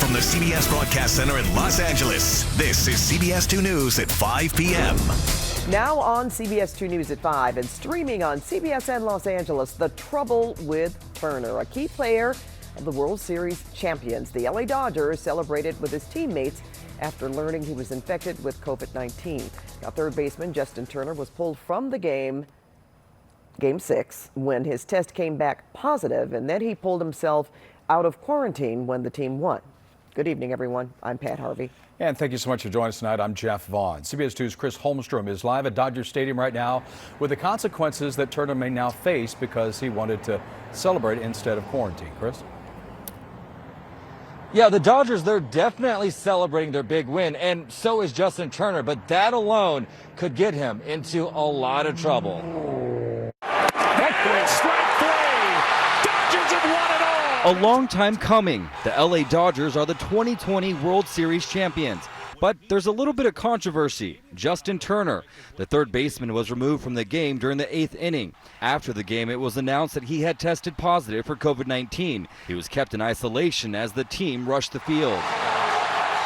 from the CBS Broadcast Center in Los Angeles, this is CBS 2 News at 5 p.m. Now on CBS 2 News at 5 and streaming on CBS Los Angeles, the trouble with Turner, a key player of the World Series champions. The LA Dodgers celebrated with his teammates after learning he was infected with COVID-19. Now, third baseman Justin Turner was pulled from the game 6, when his test came back positive, and then he pulled himself out of quarantine when the team won. Good evening, everyone. I'm Pat Harvey. And thank you so much for joining us tonight. I'm Jeff Vaughn. CBS 2's Chris Holmstrom is live at Dodger Stadium right now with the consequences that Turner may now face because he wanted to celebrate instead of quarantine. Chris? Yeah, the Dodgers, they're definitely celebrating their big win, and so is Justin Turner, but that alone could get him into a lot of trouble. A long time coming. The LA Dodgers are the 2020 World Series champions. But there's a little bit of controversy. Justin Turner, the third baseman, was removed from the game during the 8th inning. After the game, it was announced that he had tested positive for COVID-19. He was kept in isolation as the team rushed the field.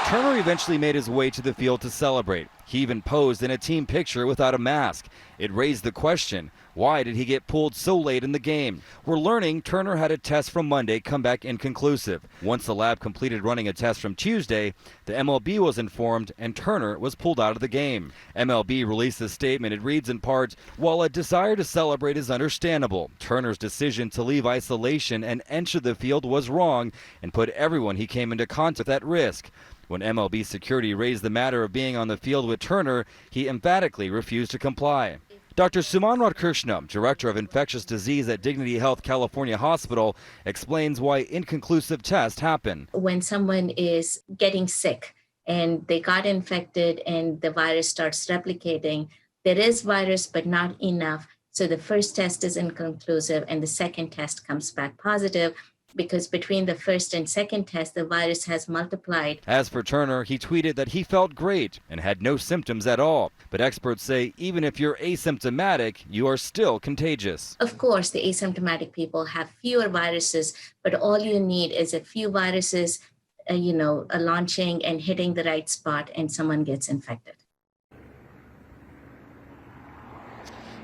Turner eventually made his way to the field to celebrate. He even posed in a team picture without a mask. It raised the question, why did he get pulled so late in the game? We're learning Turner had a test from Monday come back inconclusive. Once the lab completed running a test from Tuesday, the MLB was informed and Turner was pulled out of the game. MLB released a statement. It reads in part, while a desire to celebrate is understandable, Turner's decision to leave isolation and enter the field was wrong and put everyone he came into contact with at risk. When MLB security raised the matter of being on the field with Turner, he emphatically refused to comply. Dr. Suman Radhakrishna, Director of Infectious Disease at Dignity Health California Hospital, explains why inconclusive tests happen. When someone is getting sick and they got infected and the virus starts replicating, there is virus but not enough. So the first test is inconclusive and the second test comes back positive, because between the first and second test, the virus has multiplied. As for Turner, he tweeted that he felt great and had no symptoms at all. But experts say even if you're asymptomatic, you are still contagious. Of course, the asymptomatic people have fewer viruses, but all you need is a few viruses, launching and hitting the right spot, and someone gets infected.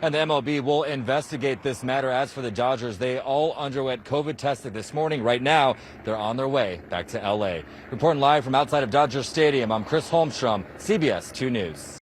And the MLB will investigate this matter. As for the Dodgers, they all underwent COVID testing this morning. Right now, they're on their way back to LA. Reporting live from outside of Dodger Stadium, I'm Chris Holmstrom, CBS 2 News.